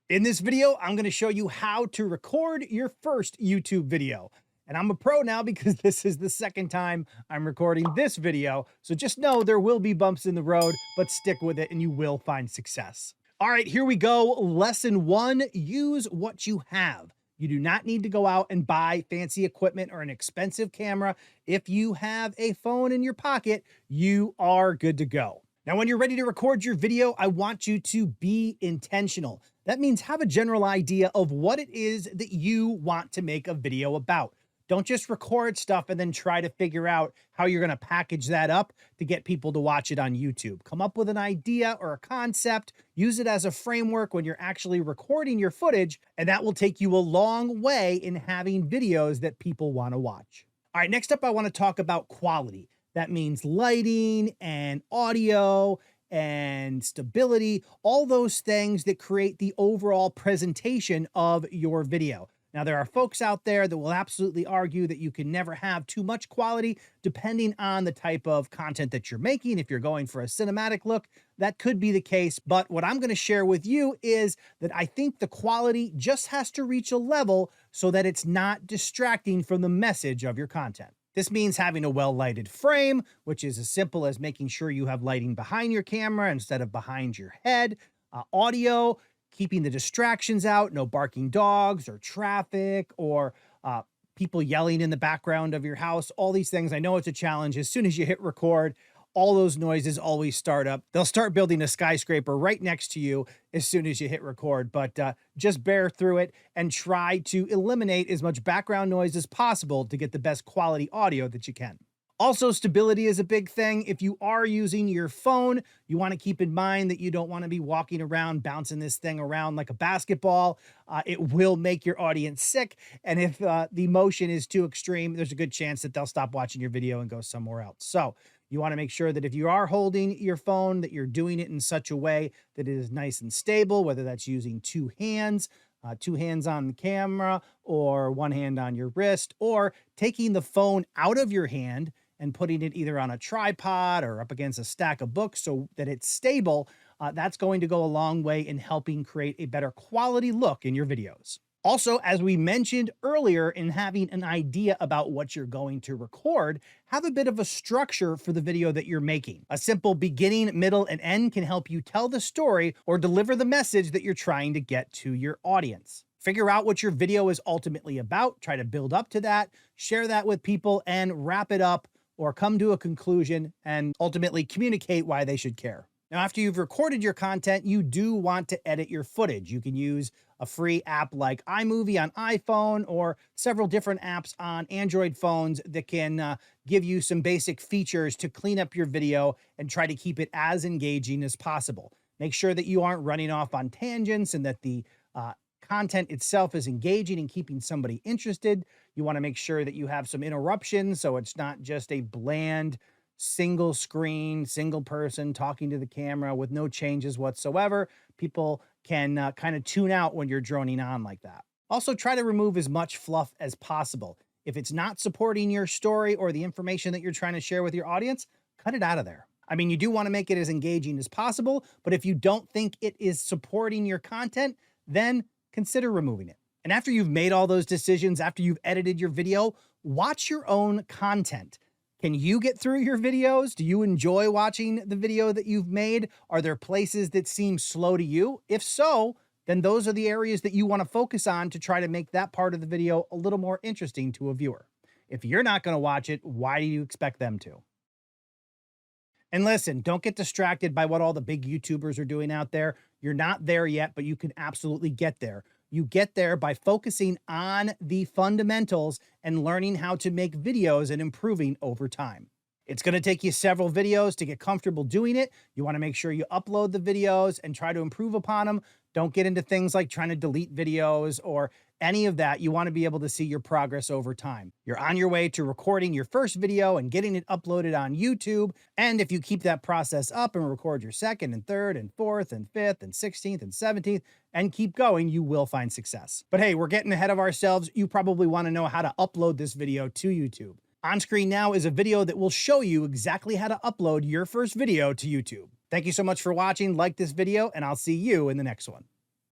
In this video, I'm going to show you how to record your first YouTube video. And I'm a pro now because this is the second time I'm recording this video. So just know there will be bumps in the road, but stick with it and you will find success. All right, here we go. Lesson 1, use what you have. You do not need to go out and buy fancy equipment or an expensive camera. If you have a phone in your pocket, you are good to go. Now, when you're ready to record your video, I want you to be intentional. That means have a general idea of what it is that you want to make a video about. Don't just record stuff and then try to figure out how you're going to package that up to get people to watch it on YouTube. Come up with an idea or a concept, use it as a framework when you're actually recording your footage, and that will take you a long way in having videos that people want to watch. All right, next up, I want to talk about quality. That means lighting and audio and stability, all those things that create the overall presentation of your video. Now, there are folks out there that will absolutely argue that you can never have too much quality depending on the type of content that you're making. If you're going for a cinematic look, that could be the case. But what I'm going to share with you is that I think the quality just has to reach a level so that it's not distracting from the message of your content. This means having a well-lighted frame, which is as simple as making sure you have lighting behind your camera instead of behind your head. Audio, keeping the distractions out, no barking dogs or traffic or people yelling in the background of your house, all these things. I know it's a challenge. As soon as you hit record, all those noises always start up. They'll start building a skyscraper right next to you as soon as you hit record, but just bear through it and try to eliminate as much background noise as possible to get the best quality audio that you can. Also, stability is a big thing. If you are using your phone, you want to keep in mind that you don't want to be walking around, bouncing this thing around like a basketball. It will make your audience sick. And if the motion is too extreme, there's a good chance that they'll stop watching your video and go somewhere else. So you want to make sure that if you are holding your phone, that you're doing it in such a way that it is nice and stable, whether that's using two hands on the camera or one hand on your wrist, or taking the phone out of your hand and putting it either on a tripod or up against a stack of books so that it's stable. That's going to go a long way in helping create a better quality look in your videos. Also, as we mentioned earlier, in having an idea about what you're going to record, have a bit of a structure for the video that you're making. A simple beginning, middle, and end can help you tell the story or deliver the message that you're trying to get to your audience. Figure out what your video is ultimately about, try to build up to that, share that with people, and wrap it up or come to a conclusion and ultimately communicate why they should care. Now, after you've recorded your content, you do want to edit your footage. You can use a free app like iMovie on iPhone or several different apps on Android phones that can give you some basic features to clean up your video and try to keep it as engaging as possible. Make sure that you aren't running off on tangents and that the content itself is engaging and keeping somebody interested. You want to make sure that you have some interruptions so it's not just a bland single screen, single person talking to the camera with no changes whatsoever. People can kind of tune out when you're droning on like that. Also, try to remove as much fluff as possible. If it's not supporting your story or the information that you're trying to share with your audience, cut it out of there. I mean, you do want to make it as engaging as possible, but if you don't think it is supporting your content, then consider removing it. And after you've made all those decisions, after you've edited your video, watch your own content. Can you get through your videos? Do you enjoy watching the video that you've made? Are there places that seem slow to you? If so, then those are the areas that you want to focus on to try to make that part of the video a little more interesting to a viewer. If you're not going to watch it, why do you expect them to? And listen, don't get distracted by what all the big YouTubers are doing out there. You're not there yet, but you can absolutely get there. You get there by focusing on the fundamentals and learning how to make videos and improving over time. It's going to take you several videos to get comfortable doing it. You want to make sure you upload the videos and try to improve upon them. Don't get into things like trying to delete videos or any of that. You want to be able to see your progress over time. You're on your way to recording your first video and getting it uploaded on YouTube. And if you keep that process up and record your second and third and fourth and fifth and 16th and 17th and keep going, you will find success. But hey, we're getting ahead of ourselves. You probably want to know how to upload this video to YouTube. On screen now is a video that will show you exactly how to upload your first video to YouTube. Thank you so much for watching. Like this video, and I'll see you in the next one.